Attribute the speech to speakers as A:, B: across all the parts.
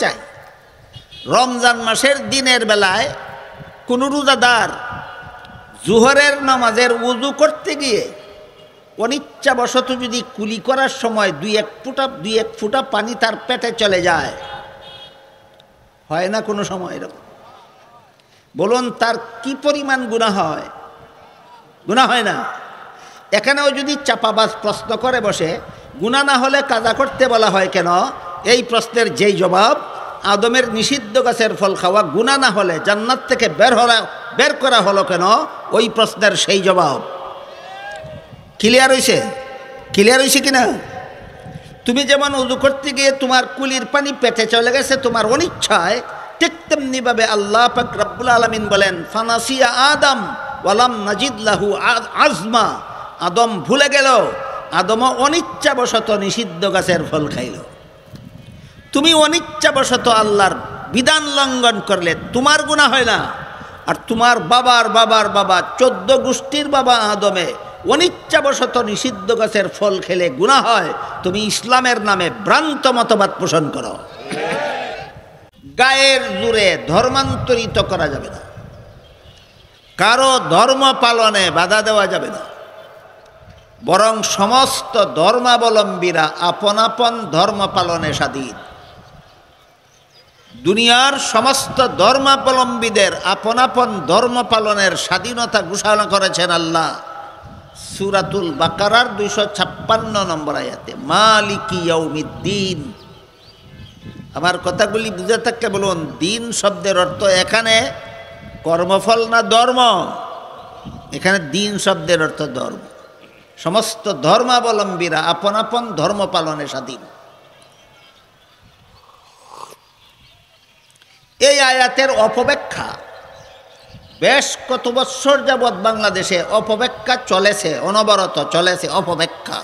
A: চাই। রমজান মাসের দিনের বেলায় কোনো রোজাদার জোহরের নামাজের ওযু করতে গিয়ে অনিচ্ছাবশত যদি কুলি করার সময় দুই এক ফুটা পানি তার পেটে চলে যায়, হয় না কোনো সময় এরকম? বলুন তার কি পরিমাণ গুনাহ হয়? গুনাহ হয় না? এখানেও যদি চাপাবাজ প্রশ্ন করে বসে, গুনাহ না হলে কাজা করতে বলা হয় কেন? এই প্রশ্নের যেই জবাব, আদমের নিষিদ্ধ গাছের ফল খাওয়া গুনাহ না হলে জান্নাত থেকে বের করা হলো কেন, ওই প্রশ্নের সেই জবাব। ক্লিয়ার হয়েছে? ক্লিয়ার হয়েছে কিনা? তুমি যেমন ওযু করতে গিয়ে তোমার কুলির পানি পেটে চলে গেছে তোমার অনিচ্ছায়, ঠিক তেমনিভাবে আল্লাহ পাক রব্বুল আলামিন বলেন, ফানাসিয়া আদম ওয়ালাম নাজিদ লাহু আজমা। আদম ভুলে গেল, আদমও অনিচ্ছাবশত নিষিদ্ধ গাছের ফল খাইল। তুমি অনিচ্ছাবশত আল্লাহর বিধান লঙ্ঘন করলে তোমার গুনাহ হয় না, আর তোমার বাবার বাবার বাবা 14 গোষ্ঠীর বাবা আদমে অনিচ্ছাবশত নিষিদ্ধ গাছের ফল খেলে গুনাহ হয়। তুমি ইসলামের নামে ভ্রান্ত মতবাদ পোষণ করো। গায়ের জোরে ধর্মান্তরিত করা যাবে না, কারো ধর্ম পালনে বাধা দেওয়া যাবে না, বরং সমস্ত ধর্মাবলম্বীরা আপন আপন ধর্ম পালনে স্বাধীন। দুনিয়ার সমস্ত ধর্মাবলম্বীদের আপন আপন ধর্ম পালনের স্বাধীনতা ঘোষণা করেছেন আল্লাহ সূরাতুল বাকারার 256 নম্বর আয়াতে, মালিকি ইয়াউমিদ্দিন। আমার কথাগুলি বুঝে থাকলে বলুন, দিন শব্দের অর্থ এখানে কর্মফল না ধর্ম? এখানে দিন শব্দের অর্থ ধর্ম। সমস্ত ধর্মাবলম্বীরা আপন আপন ধর্ম পালনে স্বাধীন। এই আয়াতের অপব্যাখ্যা বেশ কত বৎসর যাবৎ বাংলাদেশে অপব্যাখ্যা চলেছে, অনবরত চলেছে অপব্যাখ্যা।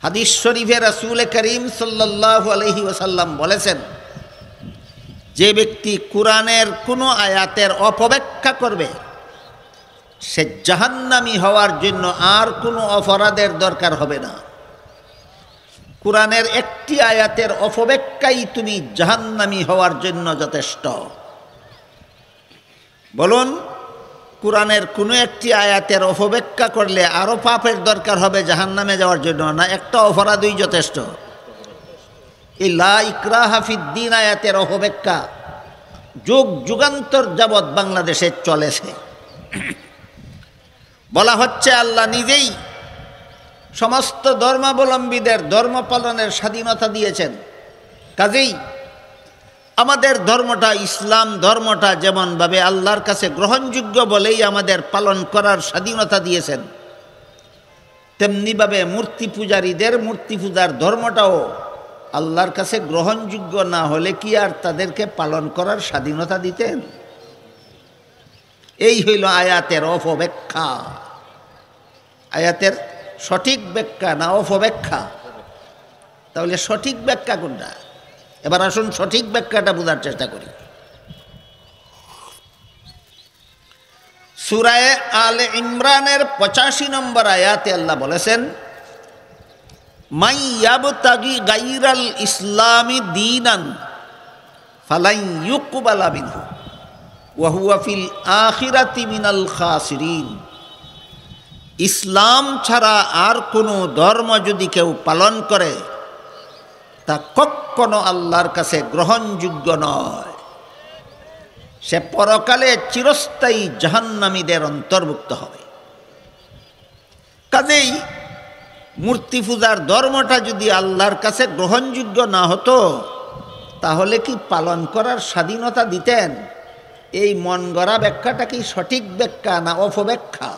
A: হাদিস শরীফে রাসূল করিম সাল্লাল্লাহু আলাইহি ওয়াসাল্লাম বলেছেন, যে ব্যক্তি কোরআনের কোনো আয়াতের অপব্যাখ্যা করবে সে জাহান্নামী হওয়ার জন্য আর কোনো অপরাধের দরকার হবে না। কোরআনের একটি আয়াতের অপব্যাখ্যাই তুমি জাহান্নামী হওয়ার জন্য যথেষ্ট। বলুন, কোরআনের কোনো একটি আয়াতের অপব্যাখ্যা করলে আরও পাপের দরকার হবে জাহান্নামে যাওয়ার জন্য, না একটা অপরাধই যথেষ্ট? এই লা ইকরাহা ফিদ্দিন আয়াতের অপব্যাখ্যা যুগ যুগান্তর যাবৎ বাংলাদেশে চলেছে। বলা হচ্ছে আল্লাহ নিজেই সমস্ত ধর্মাবলম্বীদের ধর্ম পালনের স্বাধীনতা দিয়েছেন, কাজেই আমাদের ধর্মটা, ইসলাম ধর্মটা যেমনভাবে আল্লাহর কাছে গ্রহণযোগ্য বলেই আমাদের পালন করার স্বাধীনতা দিয়েছেন, তেমনিভাবে মূর্তি পূজারীদের মূর্তি পূজার ধর্মটাও আল্লাহর কাছে গ্রহণযোগ্য না হলে কি আর তাদেরকে পালন করার স্বাধীনতা দিতেন? এই হইল আয়াতের অপব্যাখ্যা। আয়াতের সঠিক ব্যাখ্যা না অপব্যাখ্যা? তাহলে সঠিক ব্যাখ্যা কোনটা? এবার আসুন সঠিক ব্যাখ্যাটা বোঝার চেষ্টা করি। সূরা আলে ইমরানের 85 নম্বর আয়াতে আল্লাহ বলেছেন, মাই ইয়াবতাগি গায়রাল ইসলামি দীনান ফালাই ইউকবালা মিনহু ওয়া হুয়া ফিল আখিরাতি মিনাল খাসিরিন। ইসলাম ছাড়া আর কোনো ধর্ম যদি কেউ পালন করে তা কখনো আল্লাহর কাছে গ্রহণযোগ্য নয়, সে পরকালে চিরস্থায়ী জাহান্নামীদের অন্তর্ভুক্ত হবে। কাজেই মূর্তি পূজার ধর্মটা যদি আল্লাহর কাছে গ্রহণযোগ্য না হতো তাহলে কি পালন করার স্বাধীনতা দিতেন? এই মন গড়া ব্যাখ্যাটা কি সঠিক ব্যাখ্যা না অপব্যাখ্যা?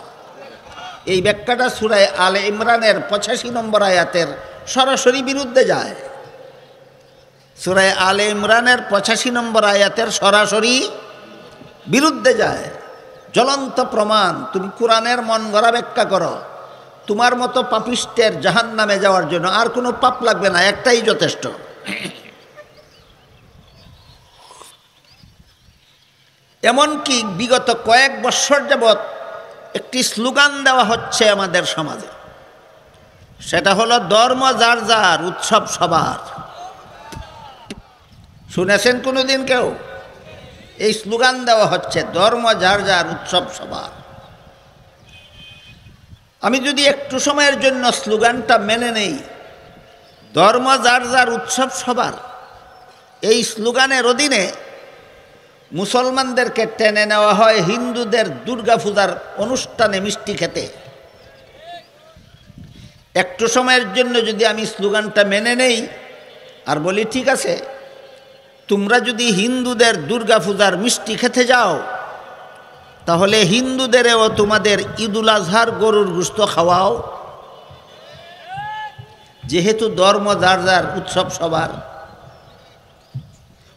A: এই ব্যাখ্যাটা সূরা আলে ইমরানের 85 নম্বর আয়াতের সরাসরি বিরুদ্ধে যায়। সূরা আলে ইমরানের 85 নম্বর আয়াতের সরাসরি বিরুদ্ধে যায়। জ্বলন্ত প্রমাণ। তুমি কোরআনের মন গড়া ব্যাখ্যা করো, তোমার মতো পাপিষ্টের জাহান্নামে যাওয়ার জন্য আর কোনো পাপ লাগবে না, একটাই যথেষ্ট। এমনকি বিগত কয়েক বছর যাবৎ একটি স্লোগান দেওয়া হচ্ছে আমাদের সমাজে, সেটা হলো ধর্ম যার যার, উৎসব সবার। শুনেছেন কোনোদিন কেউ? এই স্লোগান দেওয়া হচ্ছে ধর্ম যার যার, উৎসব সবার। আমি যদি একটু সময়ের জন্য স্লোগানটা মেনে নেই, ধর্ম যার যার, উৎসব সবার, এই স্লোগানের অধীনে মুসলমানদেরকে টেনে নেওয়া হয় হিন্দুদের দুর্গাপূজার অনুষ্ঠানে মিষ্টি খেতে। একটু সময়ের জন্য যদি আমি স্লোগানটা মেনে নেই আর বলি ঠিক আছে, তোমরা যদি হিন্দুদের দুর্গাপূজার মিষ্টি খেতে যাও, তাহলে হিন্দুদেরও তোমাদের ঈদুল আজহার গরুর গোশত খাওয়াও। যেহেতু ধর্ম যার যার, উৎসব সবার,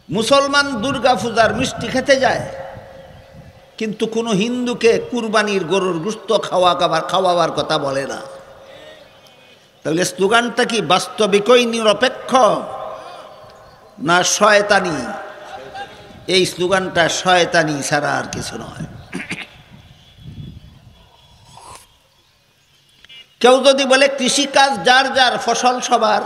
A: মুসলমান দুর্গাপূজার মিষ্টি খেতে যায়, কিন্তু কোনো হিন্দুকে কুরবানির গরুর গোশত খাওয়াবার কথা বলে না। তাহলে স্লোগানটা কি বাস্তবিকই নিরপেক্ষ না শয়তানি? এই স্লোগানটা শয়তানি ছাড়া আর কিছু নয়। কেউ যদি বলে কৃষিকাজ যার যার, ফসল সবার,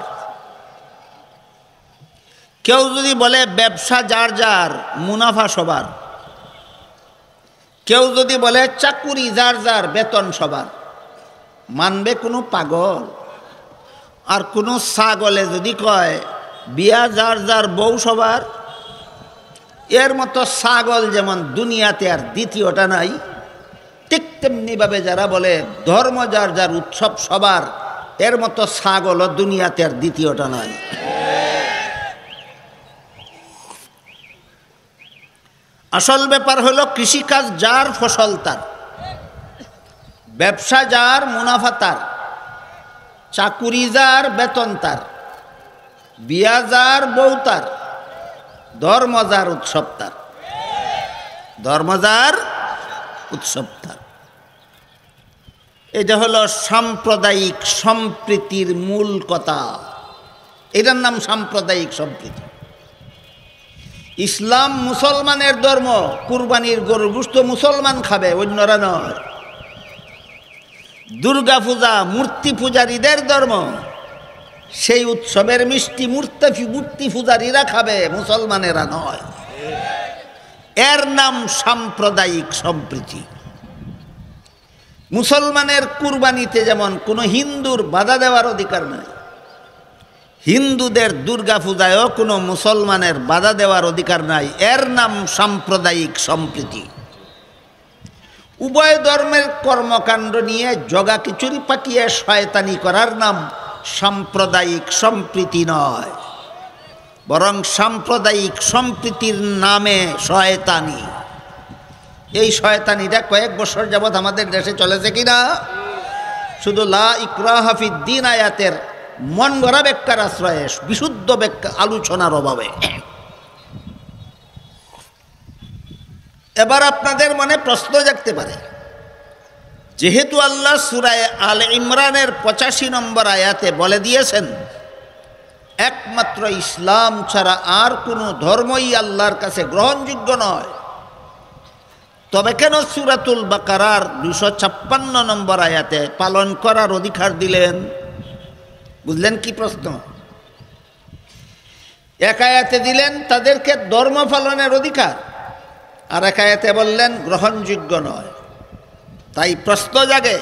A: কেউ যদি বলে ব্যবসা যার যার, মুনাফা সবার, কেউ যদি বলে চাকুরি যার যার, বেতন সবার, মানবে কোনো পাগল? আর কোনো ছাগলে যদি কয় বিয়া যার যার, বউ সবার, এর মতো ছাগল যেমন দুনিয়াতে আর দ্বিতীয়টা নাই, ঠিক তেমনিভাবে যারা বলে ধর্ম যার যার, উৎসব সবার, এর মতো ছাগলও দুনিয়াতে আর দ্বিতীয়টা নাই। আসল ব্যাপার হলো কৃষিকাজ যার, ফসল তার, ব্যবসা যার, মুনাফা তার, চাকুরি যার, বেতন তার, বিয়া যার, বউ তার, ধর্ম যার, উৎসব তার, ধর্ম যার, উৎসব তার। এটা হলো সাম্প্রদায়িক সম্প্রীতির মূল কথা। এটার নাম সাম্প্রদায়িক সম্প্রীতি। ইসলাম মুসলমানের ধর্ম, কুরবানির গরুর গোশত মুসলমান খাবে, অন্যরা নয়। দুর্গা পূজা মূর্তি পূজারীদের ধর্ম, সেই উৎসবের মিষ্টি মূর্তি পূজারীরা খাবে, মুসলমানেরা নয়। এর নাম সাম্প্রদায়িক সম্প্রীতি। মুসলমানের কুরবানিতে যেমন কোনো হিন্দুর বাধা দেওয়ার অধিকার নাই, হিন্দুদের দুর্গা পূজায়ও কোনো মুসলমানের বাধা দেওয়ার অধিকার নাই। এর নাম সাম্প্রদায়িক সম্প্রীতি। উভয় ধর্মের কর্মকাণ্ড নিয়ে জগা খিচুড়ি পাকিয়ে শয়তানি করার নাম সাম্প্রদায়িক সম্প্রীতি নয়, বরং সাম্প্রদায়িক সম্প্রীতির নামে শয়তানি। এই শয়তানিটা কয়েক বছর যাবৎ আমাদের দেশে চলেছে কিনা, শুধু লা ইকরাহা ফিদ্দীন আয়াতের মন গড়া ব্যাখ্যার আশ্রয়ে, বিশুদ্ধ ব্যাখ্যা আলোচনার অভাবে। এবার আপনাদের মনে প্রশ্ন জাগতে পারে, যেহেতু আল্লাহ সূরা আলে ইমরানের 85 নম্বর আয়াতে বলে দিয়েছেন একমাত্র ইসলাম ছাড়া আর কোনো ধর্মই আল্লাহর কাছে গ্রহণযোগ্য নয়, তবে কেন সূরাতুল বাকারার 256 নম্বর আয়াতে পালন করার অধিকার দিলেন? বুঝলেন কি প্রশ্ন? এক আয়াতে দিলেন তাদেরকে ধর্ম পালনের অধিকার, আর এক আয়াতে বললেন গ্রহণযোগ্য নয়। তাই প্রশ্ন জাগে,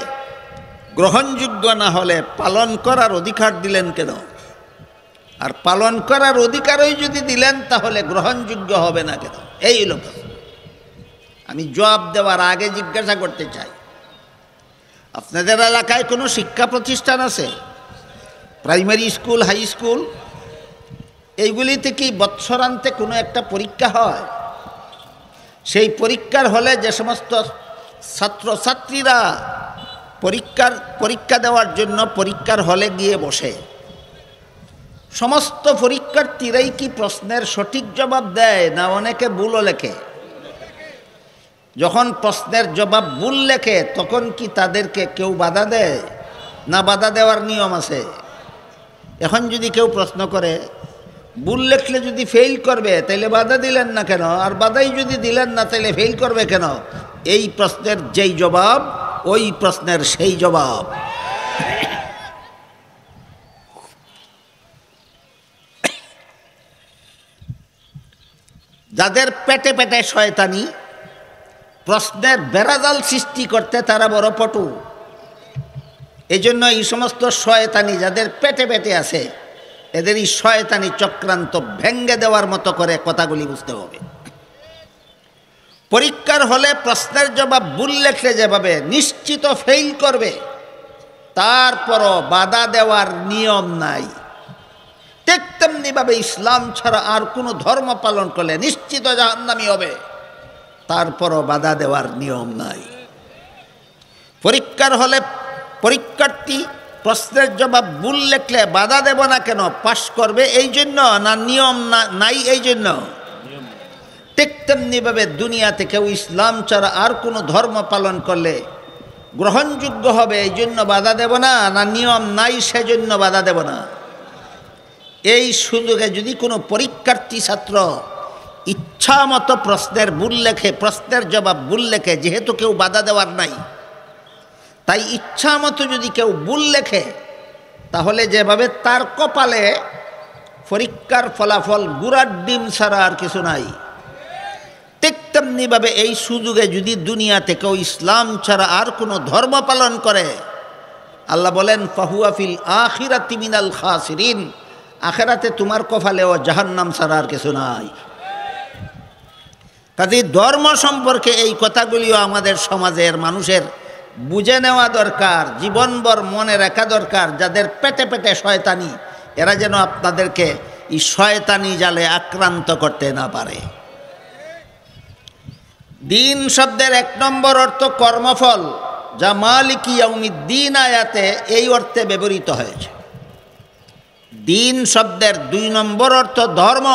A: গ্রহণযোগ্য না হলে পালন করার অধিকার দিলেন কেন? আর পালন করার অধিকারই যদি দিলেন তাহলে গ্রহণযোগ্য হবে না কেন? এই লোক আমি জবাব দেওয়ার আগে জিজ্ঞাসা করতে চাই, আপনাদের এলাকায় কোনো শিক্ষা প্রতিষ্ঠান আছে? প্রাইমারি স্কুল, হাই স্কুল, এইগুলিতে কি বৎসরান্তে কোনো একটা পরীক্ষা হয়? সেই পরীক্ষার হলে যে সমস্ত ছাত্রছাত্রীরা পরীক্ষা দেওয়ার জন্য পরীক্ষার হলে গিয়ে বসে, সমস্ত পরীক্ষার্থীরাই কি প্রশ্নের সঠিক জবাব দেয় না অনেকে ভুলও লেখে? যখন প্রশ্নের জবাব ভুল লেখে তখন কি তাদেরকে কেউ বাধা দেয় না বাধা দেওয়ার নিয়ম আছে? এখন যদি কেউ প্রশ্ন করে ভুল লেখলে যদি ফেল করবে তাহলে বাধা দিলেন না কেন? আর বাধাই যদি দিলেন না তাহলে ফেল করবে কেন? এই প্রশ্নের যেই জবাব ওই প্রশ্নের সেই জবাব। যাদের পেটে পেটে শয়তানি, প্রশ্নের বেড়াজাল সৃষ্টি করতে তারা বড় পটু। এই জন্য এই সমস্ত শয়তানি যাদের পেটে পেটে আছে, এদের এই শয়তানি চক্রান্ত ভেঙ্গে দেওয়ার মতো করে কথাগুলি বুঝতে হবে। পরীক্ষার হলে প্রশ্নের জবাব ভুল লেখলে যেভাবে নিশ্চিত ফেল করবে, তারপরও বাধা দেওয়ার নিয়ম নাই, ঠিক তেমনিভাবে ইসলাম ছাড়া আর কোনো ধর্ম পালন করলে নিশ্চিত জাহান্নামী হবে, তারপরও বাধা দেওয়ার নিয়ম নাই। পরীক্ষার হলে পরীক্ষার্থী প্রশ্নের জবাব ভুল লেখলে বাধা দেব না কেন? পাশ করবে এই জন্য, না নিয়ম নাই এই জন্য? ঠিক তেমনিভাবে দুনিয়াতে কেউ ইসলাম ছাড়া আর কোনো ধর্ম পালন করলে গ্রহণযোগ্য হবে এই জন্য বাধা দেব না, না নিয়ম নাই সেজন্য বাধা দেব না? এই সুযোগে যদি কোনো পরীক্ষার্থী ছাত্র ইচ্ছা মতো প্রশ্নের ভুল লেখে, প্রশ্নের জবাব ভুল লেখে, যেহেতু কেউ বাধা দেওয়ার নাই, তাই ইচ্ছা মতো যদি কেউ ভুল লেখে, তাহলে যেভাবে তার কপালে পরীক্ষার ফলাফল গুড়ার ডিম ছাড়া আর কিছু নাই, ঠিক তেমনিভাবে এই সুযোগে যদি দুনিয়াতে কেউ ইসলাম ছাড়া আর কোনো ধর্ম পালন করে, আল্লাহ বলেন ফাহুয়া ফিল আখিরাতি মিনাল খাসিরিন, আখিরাতে তোমার কপালেও জাহান্নাম ছাড়া আর কিছু নাই। কাজে ধর্ম সম্পর্কে এই কথাগুলিও আমাদের সমাজের মানুষের বুঝে নেওয়া দরকার, জীবনভর মনে রাখা দরকার। যাদের পেটে পেটে শয়তানি, এরা যেন আপনাদেরকে এই শয়তানি জালে আক্রান্ত করতে না পারে। দিন শব্দের 1 নম্বর অর্থ কর্মফল, যা মালিকি ইয়াউমিদ্দিন আয়াতে এই অর্থে ব্যবহৃত হয়েছে। দিন শব্দের 2 নম্বর অর্থ ধর্ম,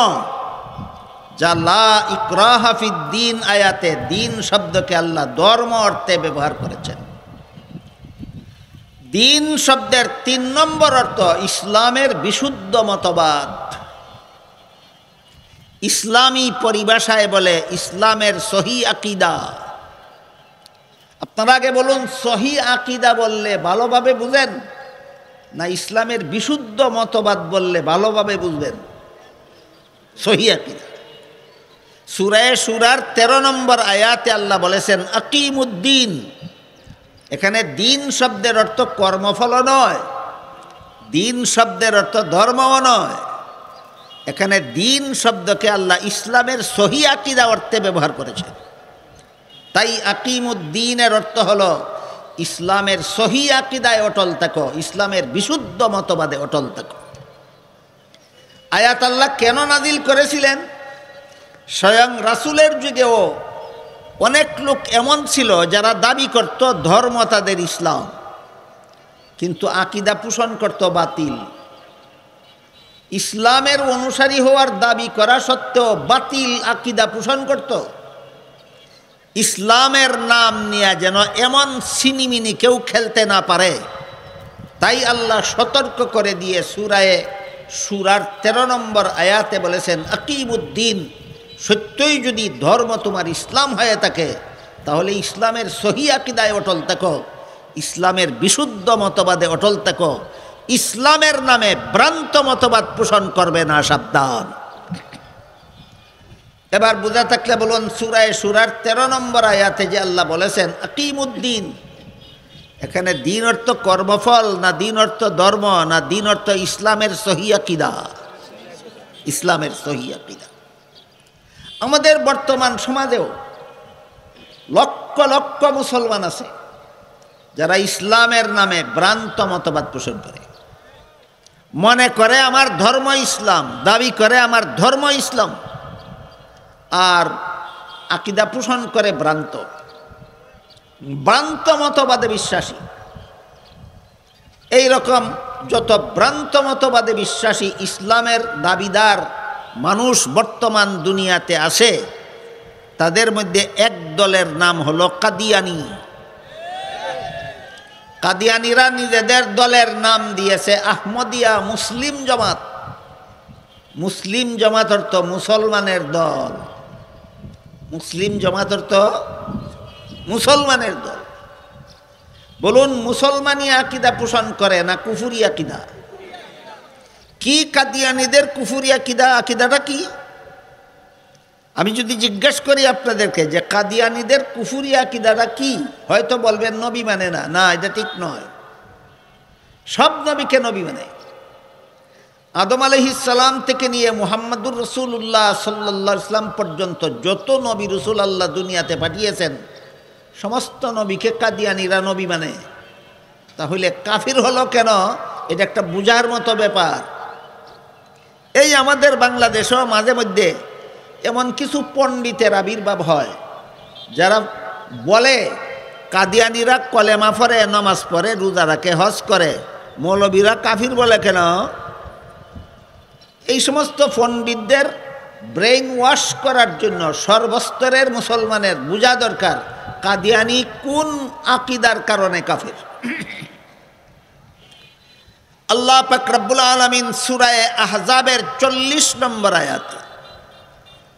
A: যা লা ইকরাহা ফিদ্দিন আয়াতে দিন শব্দকে আল্লাহ ধর্ম অর্থে ব্যবহার করেছেন। দিন শব্দের 3 নম্বর অর্থ ইসলামের বিশুদ্ধ মতবাদ। ইসলামী পরিভাষায় বলে ইসলামের সহি আকীদা। আপনারা আগে বলুন, সহি আকীদা বললে ভালোভাবে বুঝেন, না ইসলামের বিশুদ্ধ মতবাদ বললে ভালোভাবে বুঝবেন? সহি আকীদা। সূরা শুরার 13 নম্বর আয়াতে আল্লাহ বলেছেন আকিমুদ্দিন। এখানে দিন শব্দের অর্থ কর্মফল নয়, দিন শব্দের অর্থ ধর্মও নয়। এখানে দিন শব্দকে আল্লাহ ইসলামের সহি আকীদা অর্থে ব্যবহার করেছেন। তাই আকিমুদ্দিনের অর্থ হলো ইসলামের সহি আকীদায় অটল থাকো, ইসলামের বিশুদ্ধ মতবাদে অটল থাকো। আয়াত আল্লাহ কেন নাজিল করেছিলেন? স্বয়ং রাসূলের যুগেও অনেক লোক এমন ছিল যারা দাবি করত ধর্ম তাদের ইসলাম, কিন্তু আকীদা পোষণ করত বাতিল। ইসলামের অনুসারী হওয়ার দাবি করা সত্ত্বেও বাতিল আকীদা পোষণ করত। ইসলামের নাম নিয়ে যেন এমন সিনিমিনি কেউ খেলতে না পারে, তাই আল্লাহ সতর্ক করে দিয়ে সূরার 13 নম্বর আয়াতে বলেছেন আকিমুদ্দিন। সত্যই যদি ধর্ম তোমার ইসলাম হয়ে থাকে, তাহলে ইসলামের সহি আকীদায় অটল থাকো, ইসলামের বিশুদ্ধ মতবাদে অটল থাকো, ইসলামের নামে ভ্রান্ত মতবাদ পোষণ করবে না, সাবধান। এবার বোঝা থাকলে বলুন, সূরার 13 নম্বর আয়াতে যে আল্লাহ বলেছেন আকিমুদ্দিন, এখানে দিন অর্থ কর্মফল, না দিন অর্থ ধর্ম, না দিন অর্থ ইসলামের সহি আকীদা? ইসলামের সহি আকীদা। আমাদের বর্তমান সমাজেও লক্ষ লক্ষ মুসলমান আছে যারা ইসলামের নামে ভ্রান্ত মতবাদ পোষণ করে, মনে করে আমার ধর্ম ইসলাম, দাবি করে আমার ধর্ম ইসলাম, আর আকীদা পোষণ করে ভ্রান্ত মতবাদে বিশ্বাসী। এই রকম যত ভ্রান্ত মতবাদে বিশ্বাসী ইসলামের দাবিদার মানুষ বর্তমান দুনিয়াতে আছে, তাদের মধ্যে এক দলের নাম হলো কাদিয়ানি। কাদিয়ানিরা নিজেদের দলের নাম দিয়েছে আহমদিয়া মুসলিম জামাত। মুসলিম জামাত অর্থ মুসলমানের দল, মুসলিম জামাত অর্থ মুসলমানের দল। বলুন, মুসলমানি আকীদা পোষণ করে না কুফরি আকীদা? কি কাদিয়ানীদের কুফরি আকীদা? আকীদাটা কি? আমি যদি জিজ্ঞেস করি আপনাদেরকে যে কাদিয়ানীদের কুফুরি আকীদাটা কি, হয়তো বলবেন নবী মানে না। না, এটা ঠিক নয়। সব নবীকে নবী মানে। আদম আলাইহিস সালাম থেকে নিয়ে মুহাম্মদুর রাসূলুল্লাহ সাল্লাল্লাহু আলাইহি ওয়াসাল্লাম পর্যন্ত যত নবী রাসূল আল্লাহ দুনিয়াতে পাঠিয়েছেন সমস্ত নবীকে কাদিয়ানীরা নবী মানে। তাহলে কাফির হলো কেন, এটা একটা বুঝার মতো ব্যাপার। এই আমাদের বাংলাদেশেও মাঝে মধ্যে এমন কিছু পণ্ডিতের আবির্ভাব হয় যারা বলে কাদিয়ানীরা কলেমা পড়ে, নামাজ পড়ে, রোজা রাখে, হজ করে, মৌলবীরা কাফির বলে কেন? এই সমস্ত পণ্ডিতদের ব্রেইন ওয়াশ করার জন্য সর্বস্তরের মুসলমানের বোঝা দরকার কাদিয়ানী কোন আকীদার কারণে কাফির। আল্লাহ পাক রব্বুল আলামিন সূরা আহজাবের 40 নম্বর আয়াতে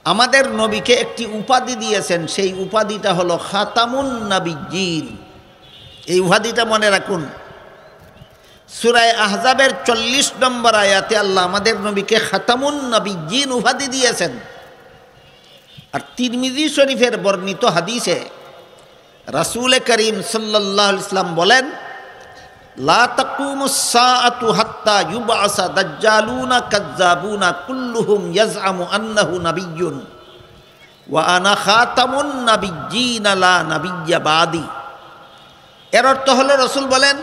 A: আমাদের নবীকে একটি উপাধি দিয়েছেন। সেই উপাধিটা হলো খাতামুন নবিয়্যিন। এই উপাধিটা মনে রাখুন। সূরা আহজাবের 40 নম্বর আয়াতে আল্লাহ আমাদের নবীকে খাতামুন নবিয়্যিন উপাধি দিয়েছেন। আর তিরমিজি শরীফের বর্ণিত হাদিসে রাসূল করিম সাল্লাল্লাহু আলাইহি ওয়াসাল্লাম বলেন, লা তাকুমুস সাআতু হাত্তা ইউবআসা দাজ্জালুনা কাযযাবুনা কুল্লুহুম ইয়াজআমু আন্নাহু নাবিয়্যুন ওয়া আনা খাতামুন নাবিয়্যিন লা নাবিয়্যা বাদি। এর অর্থ হলো রাসূল বলেন,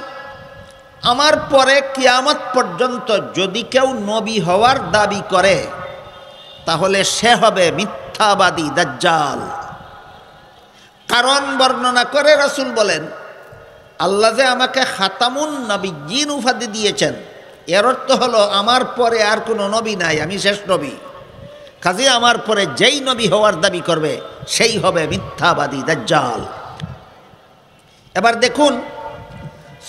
A: আমার পরে কিয়ামত পর্যন্ত যদি কেউ নবী হওয়ার দাবি করে তাহলে সে হবে মিথ্যাবাদী, দাজ্জাল। কারণ বর্ণনা করে রাসূল বলেন, আল্লাহ যে আমাকে খাতামুন নবিয়্যিন উপাধি দিয়েছেন, এর অর্থ হলো আমার পরে আর কোনো নবী নাই, আমি শেষ নবী। কাজে আমার পরে যেই নবী হওয়ার দাবি করবে সেই হবে মিথ্যাবাদী, দাজ্জাল। এবার দেখুন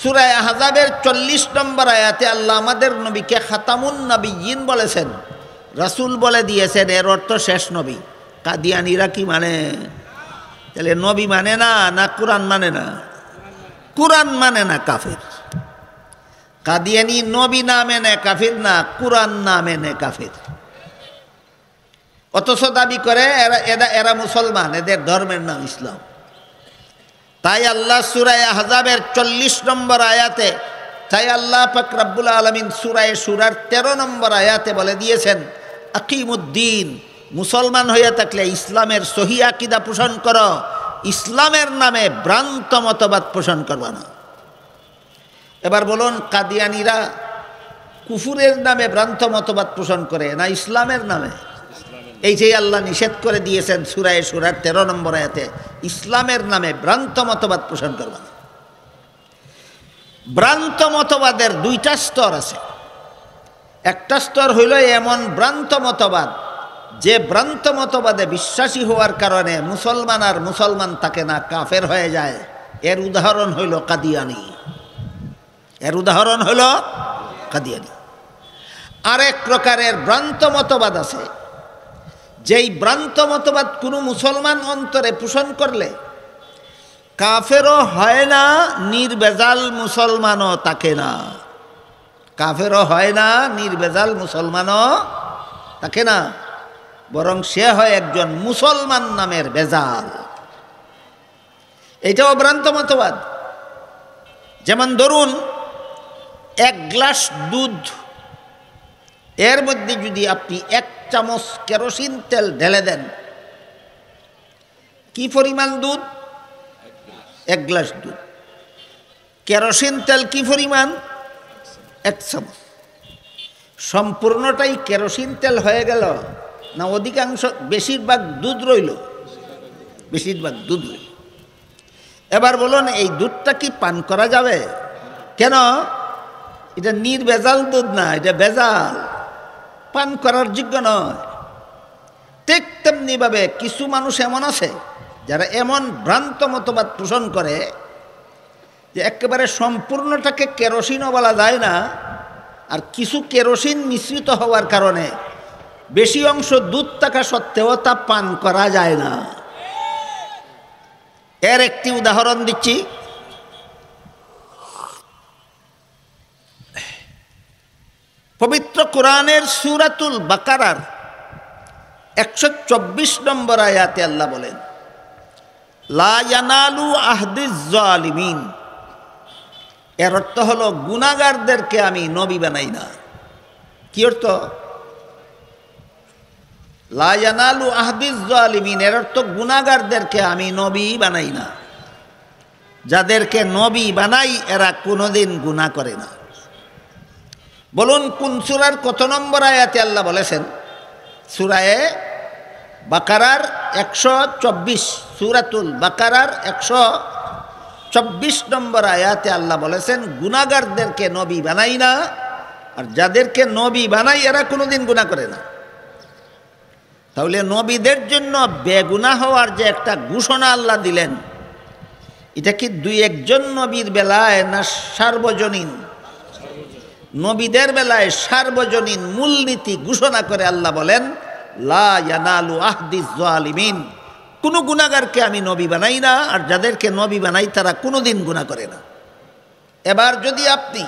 A: সূরা আহজাবের 40 নম্বর আয়াতে আল্লাহ আমাদের নবীকে খাতামুন নবিয়্যিন বলেছেন, রাসূল বলে দিয়েছেন এর অর্থ শেষ নবী। কাদিয়ানীরা কি মানে? তাহলে নবী মানে না, না কোরআন মানে না? কোরআন মানে না, কাফির। কাদিয়ানী নবী না মেনে কাফির না, কোরআন না মেনে কাফির। অথচ দাবি করে এরা মুসলমান, এদের ধর্মের নাম ইসলাম। তাই আল্লাহ সূরা আহজাবের 40 নম্বর আয়াতে, তাই আল্লাহ পাক রব্বুল আলামিন সূরা শুরার 13 নম্বর আয়াতে বলে দিয়েছেন, আকিমুদ্দিন, মুসলমান হইয়া থাকলে ইসলামের সহি আকীদা পোষণ করো, ইসলামের নামে ভ্রান্ত মতবাদ পোষণ করবা না। এবার বলুন, কাদিয়ানীরা কুফুরের নামে ভ্রান্ত মতবাদ পোষণ করে না ইসলামের নামে? এই যে আল্লাহ নিষেধ করে দিয়েছেন সূরা শুরার 13 নম্বর আয়াতে, ইসলামের নামে ভ্রান্ত মতবাদ পোষণ করবা না। ভ্রান্ত মতবাদের দুইটা স্তর আছে। একটা স্তর হইল এমন ভ্রান্ত মতবাদ যে ভ্রান্ত মতবাদে বিশ্বাসী হওয়ার কারণে মুসলমান আর মুসলমান থাকে না, কাফের হয়ে যায়। এর উদাহরণ হইল কাদিয়ানী। এর উদাহরণ হইল কাদিয়ানী। আরেক প্রকারের ভ্রান্ত মতবাদ আছে, যেই ভ্রান্ত মতবাদ কোনো মুসলমান অন্তরে পোষণ করলে কাফেরও হয় না, নির্বেজাল মুসলমানও থাকে না। কাফেরও হয় না, নির্বেজাল মুসলমানও থাকে না, বরং সে হয় একজন মুসলমান নামের বেজাল। এটাও ভ্রান্ত মতবাদ। যেমন ধরুন, 1 গ্লাস দুধ, এর মধ্যে যদি আপনি 1 চামচ কেরোসিন তেল ঢেলে দেন, কি পরিমাণ দুধ? 1 গ্লাস দুধ। কেরোসিন তেল কি পরিমাণ? 1 চামচ। সম্পূর্ণটাই কেরোসিন তেল হয়ে গেল না অধিকাংশ বেশিরভাগ দুধ রইল? বেশিরভাগ দুধ রইল। এবার বলুন, এই দুধটা কি পান করা যাবে? কেন? এটা নির্ভেজাল দুধ না, এটা ভেজাল, পান করার যোগ্য নয়। ঠিক তেমনিভাবে কিছু মানুষ এমন আছে যারা এমন ভ্রান্ত মতবাদ পোষণ করে যে একেবারে সম্পূর্ণটাকে কেরোসিনও বলা যায় না, আর কিছু কেরোসিন মিশ্রিত হওয়ার কারণে বেশি অংশ দুধ থাকা সত্ত্বেও তা পান করা যায় না। এর একটি উদাহরণ দিচ্ছি। পবিত্র কোরআনের সূরাতুল বাকারার 124 নম্বর আয়াতে আল্লাহ বলেন, লা ইয়ানালু আহদিজ জালিমিন। এর অর্থ হলো গুনাহগারদেরকে আমি নবী বানাই না। কি অর্থ? লা ইয়ানালু আহদিজ জালিমিন, এর অর্থ গুনাহগারদেরকে আমি নবী বানাই না। যাদেরকে নবী বানাই এরা কোনোদিন গুনাহ করে না। বলুন কোন সূরার কত নম্বর আয়াতে আল্লাহ বলেছেন? সূরায়ে বাকারার 124, সূরাতুল বাকারার 124 নম্বর আয়াতে আল্লাহ বলেছেন, গুনাহগারদেরকে নবী বানাই না, আর যাদেরকে নবী বানাই এরা কোনোদিন গুনাহ করে না। তাহলে নবীদের জন্য বেগুনাহ হওয়ার যে একটা ঘোষণা আল্লাহ দিলেন, এটা কি দুই একজন নবীর বেলায় না সার্বজনীন? নবীদের বেলায় সার্বজনীন মূলনীতি ঘোষণা করে আল্লাহ বলেন, লা ইয়ানালু আহদিজ জালিমিন, কোনো গুনাহগারকে আমি নবী বানাই না, আর যাদেরকে নবী বানাই তারা কোনোদিন গুনাহ করে না। এবার যদি আপনি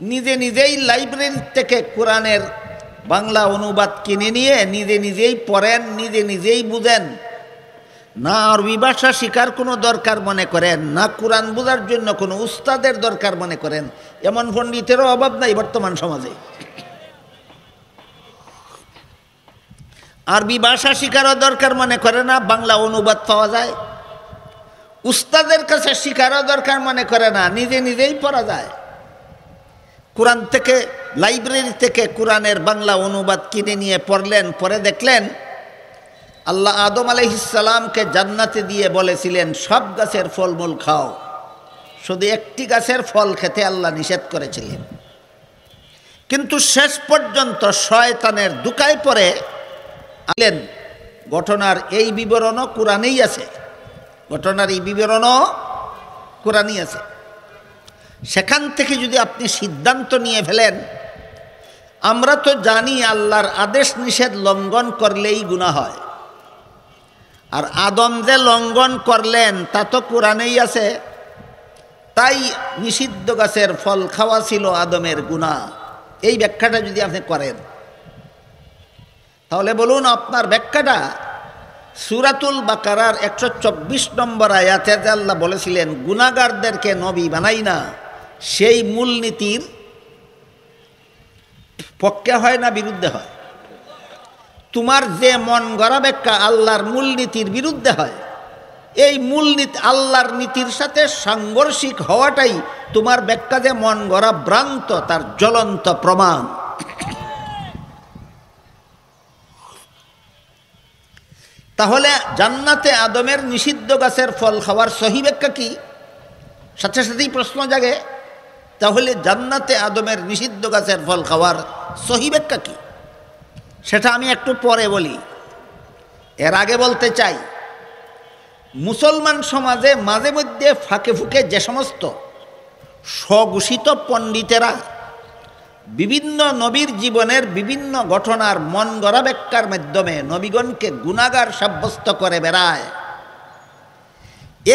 A: নিজে নিজেই লাইব্রেরি থেকে কোরআনের বাংলা অনুবাদ কিনে নিয়ে নিজে নিজেই পড়েন, নিজে নিজেই বুঝেন, না আরবি ভাষা শিকার কোনো দরকার মনে করেন, না কোরআন বোঝার জন্য কোনো উস্তাদের দরকার মনে করেন, এমন পণ্ডিতেরও অভাব নাই বর্তমান সমাজে। আরবি ভাষা শিকারও দরকার মনে করে না, বাংলা অনুবাদ পাওয়া যায়। উস্তাদের কাছে শিকারও দরকার মনে করে না, নিজে নিজেই পড়া যায়। কোরআন থেকে, লাইব্রেরি থেকে কোরআনের বাংলা অনুবাদ কিনে নিয়ে পড়লেন, পরে দেখলেন আল্লাহ আদম আলাইহিস সালামকে জান্নাতে দিয়ে বলেছিলেন সব গাছের ফলমূল খাও, শুধু একটি গাছের ফল খেতে আল্লাহ নিষেধ করেছিলেন। কিন্তু শেষ পর্যন্ত শয়তানের দুকায় পড়ে আলেন। ঘটনার এই বিবরণও কোরআনেই আছে, ঘটনার এই বিবরণও কোরআনেই আছে। সেখান থেকে যদি আপনি সিদ্ধান্ত নিয়ে ফেলেন, আমরা তো জানি আল্লাহর আদেশ নিষেধ লঙ্ঘন করলেই গুনাহ হয়, আর আদম যে লঙ্ঘন করলেন তা তো কোরআনেই আছে, তাই নিষিদ্ধ গাছের ফল খাওয়া ছিল আদমের গুনাহ। এই ব্যাখ্যাটা যদি আপনি করেন, তাহলে বলুন আপনার ব্যাখ্যাটা সূরাতুল বাকারার 124 নম্বর আয়াতে যে আল্লাহ বলেছিলেন গুনাহগারদেরকে নবী বানাই না, সেই মূলনীতির পক্ষে হয় না বিরুদ্ধে হয়? তোমার যে মন গড়া ব্যাখ্যা আল্লাহর মূলনীতির বিরুদ্ধে হয়, এই মূলনীতি আল্লাহর নীতির সাথে সাংঘর্ষিক হওয়াটাই তোমার ব্যাখ্যা যে মন গড়া ভ্রান্ত, তার জ্বলন্ত প্রমাণ। তাহলে জান্নাতে আদমের নিষিদ্ধ গাছের ফল খাওয়ার সহি ব্যাখ্যা কি? সাথে সাথেই প্রশ্ন জাগে, তাহলে জান্নাতে আদমের নিষিদ্ধ গাছের ফল খাওয়ার সহি ব্যাখ্যা কি? সেটা আমি একটু পরে বলি। এর আগে বলতে চাই, মুসলমান সমাজে মাঝে মধ্যে ফাঁকে ফুঁকে যে সমস্ত স্বঘোষিত পণ্ডিতেরা বিভিন্ন নবীর জীবনের বিভিন্ন ঘটনার মন গড়া ব্যাখ্যার মাধ্যমে নবীগণকে গুনাহগার সাব্যস্ত করে বেড়ায়,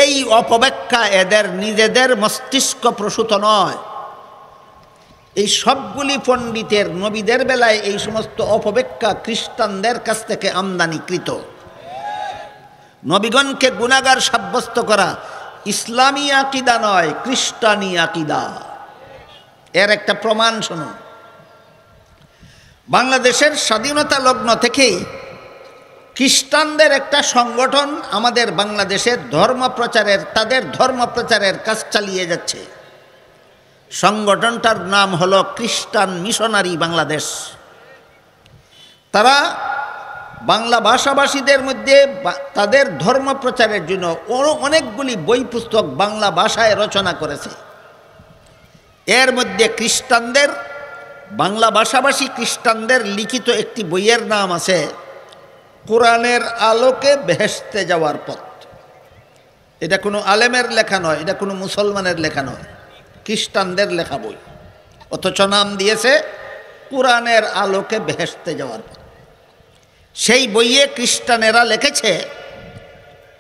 A: এই অপব্যাখ্যা এদের নিজেদের মস্তিষ্ক প্রসূত নয়। এই সবগুলি পণ্ডিতের নবীদের বেলায় এই সমস্ত অপব্যাখ্যা খ্রিস্টানদের কাছ থেকে আমদানিকৃত। নবীগণকে গুনাহগার সাব্যস্ত করা ইসলামী আকীদা নয়, খ্রিস্টানি আকীদা। এর একটা প্রমাণ শুনুন। বাংলাদেশের স্বাধীনতা লগ্ন থেকেই খ্রিস্টানদের একটা সংগঠন আমাদের বাংলাদেশে তাদের ধর্ম প্রচারের কাজ চালিয়ে যাচ্ছে। সংগঠনটার নাম হলো খ্রিস্টান মিশনারি বাংলাদেশ। তারা বাংলা ভাষাভাষীদের মধ্যে তাদের ধর্ম প্রচারের জন্য অনেকগুলি বই পুস্তক বাংলা ভাষায় রচনা করেছে। এর মধ্যে খ্রিস্টানদের, বাংলা ভাষাভাষী খ্রিস্টানদের লিখিত একটি বইয়ের নাম আছে কোরআনের আলোকে বেহেশতে যাওয়ার পথ। এটা কোনো আলেমের লেখা নয়, এটা কোনো মুসলমানের লেখা নয়, খ্রিস্টানদের লেখা বই, অথচ নাম দিয়েছে কোরআনের আলোকে বেহেশতে যাওয়ার পথ। সেই বইয়ে খ্রিস্টানেরা লিখেছে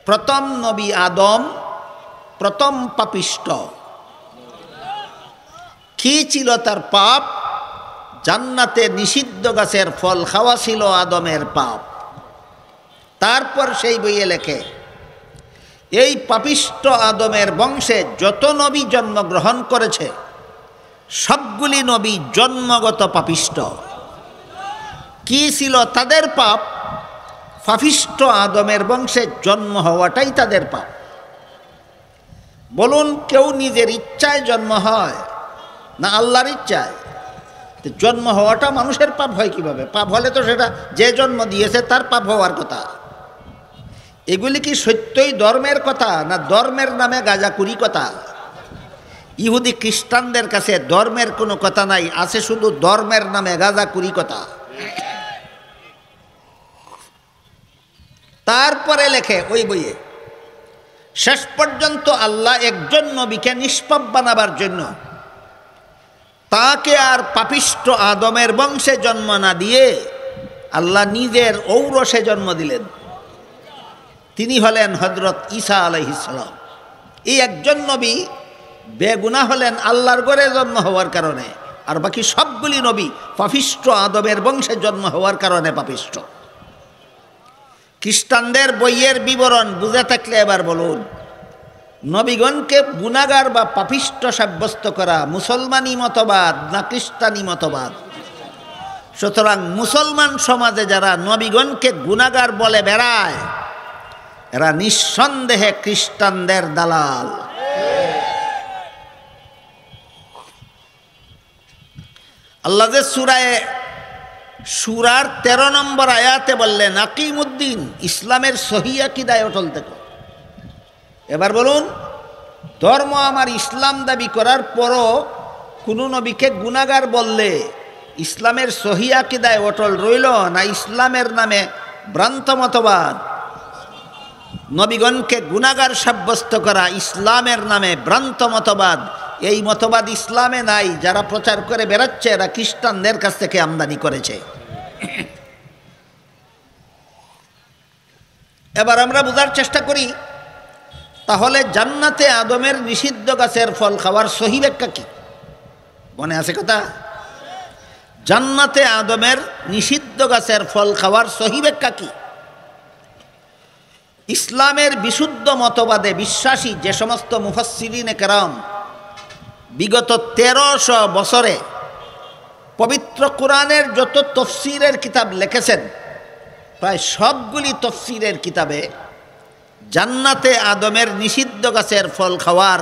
A: প্রথম নবী আদম প্রথম পাপিষ্ট। কি ছিল তার পাপ? জান্নাতে নিষিদ্ধ গাছের ফল খাওয়া ছিল আদমের পাপ। তারপর সেই বইয়ে লেখে, এই পাপিষ্ঠ আদমের বংশে যত নবী জন্মগ্রহণ করেছে সবগুলি নবী জন্মগত পাপিষ্ঠ। কি ছিল তাদের পাপ? পাপিষ্ঠ আদমের বংশে জন্ম হওয়াটাই তাদের পাপ। বলুন, কেউ নিজের ইচ্ছায় জন্ম হয় না আল্লাহর ইচ্ছায়? জন্ম হওয়াটা মানুষের পাপ হয় কিভাবে? পাপ হলে তো সেটা যে জন্ম দিয়েছে তার পাপ হওয়ার কথা। এগুলি কি সত্যই ধর্মের কথা, না ধর্মের নামে গাঁজাখুরি কথা? ইহুদি খ্রিস্টানদের কাছে ধর্মের কোনো কথা নাই, আছে শুধু ধর্মের নামে গাঁজাখুরি কথা। তারপরে লেখে ওই বইয়ে, শেষ পর্যন্ত আল্লাহ একজন নবীকে নিষ্পাপ বানাবার জন্য তাকে আর পাপিষ্ঠ আদমের বংশে জন্ম না দিয়ে আল্লাহ নিজের ঔরসে জন্ম দিলেন। তিনি হলেন হযরত ঈসা আলাইহিস সালাম। এই একজন নবী বেগুনাহ হলেন আল্লাহর ঘরে জন্ম হওয়ার কারণে, আর বাকি সবগুলি নবী পাপিষ্ঠ আদমের বংশে জন্ম হওয়ার কারণে পাপিষ্ঠ। খ্রিস্টানদের বইয়ের বিবরণ বুঝে থাকলে এবার বলুন, নবীগণকে গুনাহগার বা পাপিষ্ঠ সাব্যস্ত করা মুসলমানি মতবাদ না খ্রিস্টানি মতবাদ? সুতরাং মুসলমান সমাজে যারা নবীগণকে গুনাহগার বলে বেড়ায় এরা নিঃসন্দেহে খ্রিস্টানদের দালাল। আল্লাহ যে সূরার 13 নম্বর আয়াতে বললেন, আকিমুদ্দিন, ইসলামের সহি আকীদায় অটল থেকো। এবার বলুন, ধর্ম আমার ইসলাম দাবি করার পরও কোনো নবীকে গুনাহগার বললে ইসলামের সহি আকীদায় অটল রইল না ইসলামের নামে ভ্রান্ত মতবাদ? নবীগণকে গুনাহগার সাব্যস্ত করা ইসলামের নামে ভ্রান্ত মতবাদ। এই মতবাদ ইসলামে নাই। যারা প্রচার করে বেড়াচ্ছে এরা খ্রিস্টানদের কাছ থেকে আমদানি করেছে। এবার আমরা বোঝার চেষ্টা করি, তাহলে জান্নাতে আদমের নিষিদ্ধ গাছের ফল খাওয়ার সহি ব্যাখ্যা কি? মনে আছে কথা? জান্নাতে আদমের নিষিদ্ধ গাছের ফল খাওয়ার সহি ব্যাখ্যা কি? ইসলামের বিশুদ্ধ মতবাদে বিশ্বাসী যে সমস্ত মুফাসসিরিনে কেরাম বিগত 1300 বছরে পবিত্র কোরআনের যত তফসিরের কিতাব লিখেছেন, প্রায় সবগুলি তফসিরের কিতাবে জান্নাতে আদমের নিষিদ্ধ গাছের ফল খাওয়ার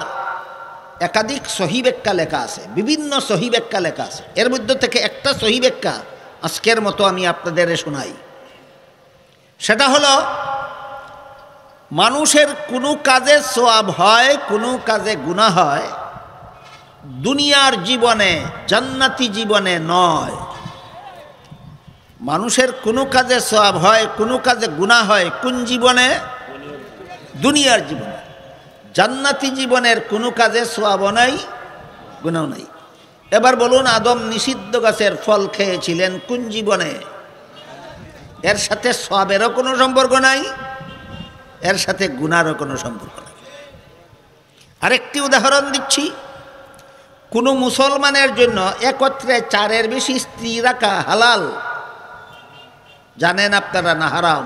A: একাধিক সহি ব্যাখ্যা লেখা আছে, বিভিন্ন সহি ব্যাখ্যা লেখা আছে। এর মধ্যে থেকে একটা সহি ব্যাখ্যা আজকের মতো আমি আপনাদের শোনাই। সেটা হলো, মানুষের কোনো কাজে সওয়াব হয়, কোনো কাজে গুনাহ হয়, দুনিয়ার জীবনে, জান্নাতি জীবনে নয়। মানুষের কোনো কাজে সওয়াব হয়, কোনো কাজে গুনাহ হয়, কোন জীবনে? দুনিয়ার জীবনে। জান্নাতি জীবনের কোনো কাজে সওয়াবও নাই, গুনাহ নাই। এবার বলুন, আদম নিষিদ্ধ গাছের ফল খেয়েছিলেন কোন জীবনে? এর সাথে সওয়াবেরও কোনো সম্পর্ক নাই, এর সাথে গুনাহরও কোনো সম্পর্ক নাই। আরেকটি উদাহরণ দিচ্ছি, কোনো মুসলমানের জন্য একত্রে 4-এর বেশি স্ত্রী রাখা হালাল, জানেন আপনারা না হারাম?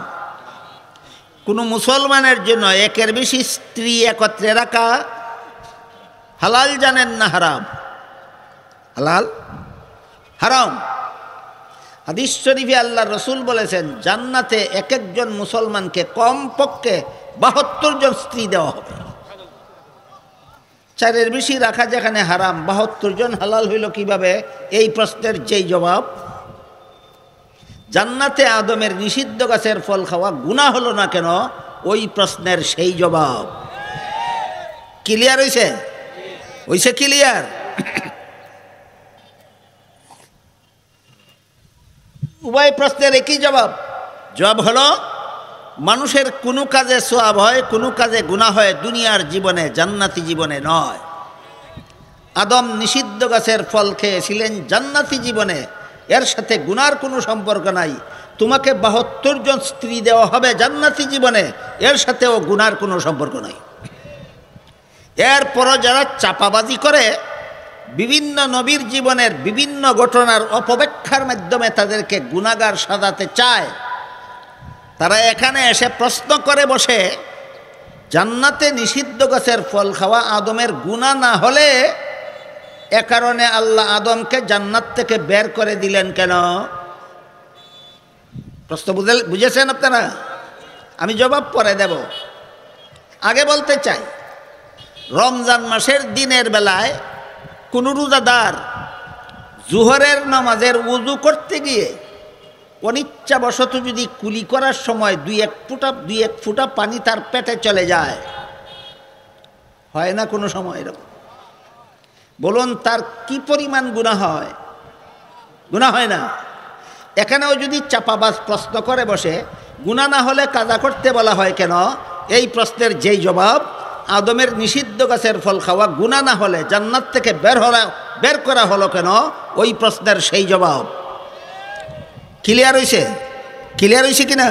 A: কোনো মুসলমানের জন্য 1-এর বেশি স্ত্রী একত্রে রাখা হালাল, জানেন না হারাম? হালাল, হারাম। হাদিস শরীফে আল্লাহর রাসূল বলেছেন, জান্নাতে এক একজন মুসলমানকে কমপক্ষে 72 জন স্ত্রী দেওয়া হবে। 4-এর বেশি রাখা যেখানে হারাম, 72 জন হালাল হইল কিভাবে? এই প্রশ্নের যেই জবাব, জান্নাতে আদমের নিষিদ্ধ গাছের ফল খাওয়া গুনাহ হলো না কেন, ওই প্রশ্নের সেই জবাব। ক্লিয়ার হইছে? হইছে ক্লিয়ার? উভয় প্রশ্নের একই জবাব। জবাব হলো, মানুষের কোনো কাজে সওয়াব হয়, কোনো কাজে গুনাহ হয়, দুনিয়ার জীবনে, জান্নাতি জীবনে নয়। আদম নিষিদ্ধ গাছের ফল খেয়েছিলেন জান্নাতি জীবনে, এর সাথে গুনার কোনো সম্পর্ক নাই। তোমাকে 72 জন স্ত্রী দেওয়া হবে জান্নাতি জীবনে, এর সাথেও গুনার কোনো সম্পর্ক নাই। এরপরও যারা চাপাবাজি করে বিভিন্ন নবীর জীবনের বিভিন্ন ঘটনার অপব্যাখ্যার মাধ্যমে তাদেরকে গুনাহগার সাজাতে চায়, তারা এখানে এসে প্রশ্ন করে বসে, জান্নাতে নিষিদ্ধ গাছের ফল খাওয়া আদমের গুনাহ না হলে এ কারণে আল্লাহ আদমকে জান্নাত থেকে বের করে দিলেন কেন? প্রশ্ন বুঝেছেন আপনারা? আমি জবাব পরে দেব। আগে বলতে চাই, রমজান মাসের দিনের বেলায় কোনো রোজাদার জোহরের নামাজের ওযু করতে গিয়ে অনিচ্ছাবশত যদি কুলি করার সময় দুই এক ফুটা পানি তার পেটে চলে যায়, হয় না কোনো সময় এরকম? বলুন তার কি পরিমাণ গুনাহ হয়? গুনাহ হয় না? এখানেও যদি চাপাবাজ প্রশ্ন করে বসে, গুনাহ না হলে কাজা করতে বলা হয় কেন? এই প্রশ্নের যেই জবাব, আদমের নিষিদ্ধ গাছের ফল খাওয়া গুনাহ না হলে জান্নাত থেকে বের করা হলো কেন, ওই প্রশ্নের সেই জবাব। ক্লিয়ার হয়েছে? ক্লিয়ার হয়েছে কিনা?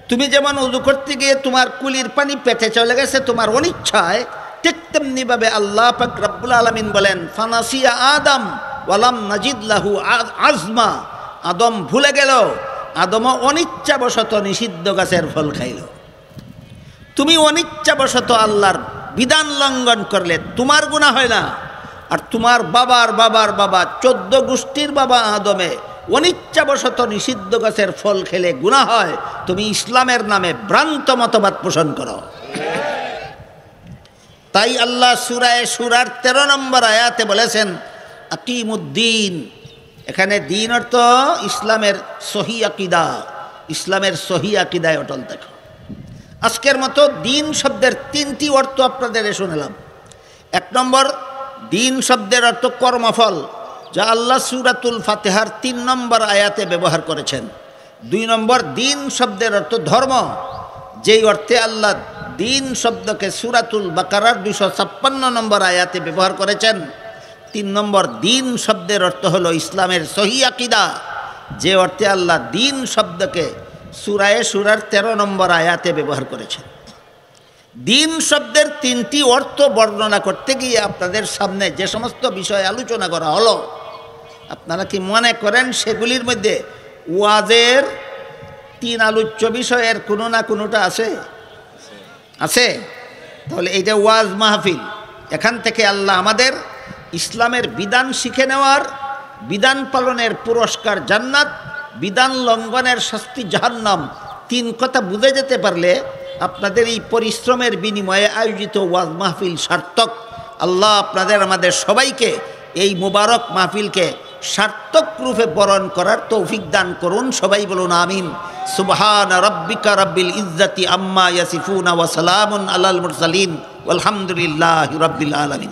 A: তুমি যেমন উযু করতে গিয়ে তোমার কুলির পানি পেটে চলে গেছে তোমার অনিচ্ছায়, ঠিক তেমনিভাবে আল্লাহ পাক রব্বুল আলামিন বলেন, ফানাসিয়া আদম ওয়ালাম নাজিদ লাহু আজমা। আদম ভুলে গেল, আদমও অনিচ্ছাবশত নিষিদ্ধ গাছের ফল খাইল। তুমি অনিচ্ছাবশত আল্লাহর বিধান লঙ্ঘন করলে তোমার গুনাহ হয় না, আর তোমার বাবার বাবার বাবা 14 গোষ্ঠীর বাবা আদমে অনিচ্ছাবশত নিষিদ্ধ গাছের ফল খেলে গুনাহ হয়। তুমি ইসলামের নামে ভ্রান্ত মতবাদ পোষণ করো। তাই আল্লাহ সূরার 13 নম্বর আয়াতে বলেছেন, আকিমুদ্দিন। এখানে দিন অর্থ ইসলামের সহি আকীদা, ইসলামের সহি আকীদায় অটল থাকো। আজকের মতো দিন শব্দের 3টি অর্থ আপনাদের শুনলাম। 1 নম্বর, দিন শব্দের অর্থ কর্মফল, যা আল্লাহ সূরাতুল ফাতিহার 3 নম্বর আয়াতে ব্যবহার করেছেন। 2 নম্বর, দিন শব্দের অর্থ ধর্ম, যেই অর্থে আল্লাহ দিন শব্দকে সূরাতুল বাকারার 256 নম্বর আয়াতে ব্যবহার করেছেন। 3 নম্বর, দিন শব্দের অর্থ হলো ইসলামের সহি আকীদা, যে অর্থে আল্লাহ দিন শব্দকে সূরার 13 নম্বর আয়াতে ব্যবহার করেছেন। দিন শব্দের 3টি অর্থ বর্ণনা করতে গিয়ে আপনাদের সামনে যে সমস্ত বিষয় আলোচনা করা হলো, আপনারা কি মনে করেন সেগুলির মধ্যে ওয়াজের 3 আলোচ্য বিষয়ের কোনো না কোনোটা আছে? আছে? তাহলে এইটা ওয়াজ মাহফিল। এখান থেকে আল্লাহ আমাদের ইসলামের বিধান শিখে নেওয়ার, বিধান পালনের পুরস্কার জান্নাত, বিধান লঙ্ঘনের শাস্তি জাহান্নাম, 3 কথা বুঝে যেতে পারলে আপনাদের এই পরিশ্রমের বিনিময়ে আয়োজিত ওয়াজ মাহফিল সার্থক। আল্লাহ আপনাদের আমাদের সবাইকে এই মুবারক মাহফিলকে সার্থক রূপে বরণ করার তৌফিক দান করুন। সবাই বলুন আমিন। সুবহান রাব্বিকা রাব্বিল ইজ্জাতি আম্মা ইয়াসিফুন ওয়া সালামুন আলাল মুরসালিন ওয়ালহামদুলিল্লাহি রাব্বিল আলামিন।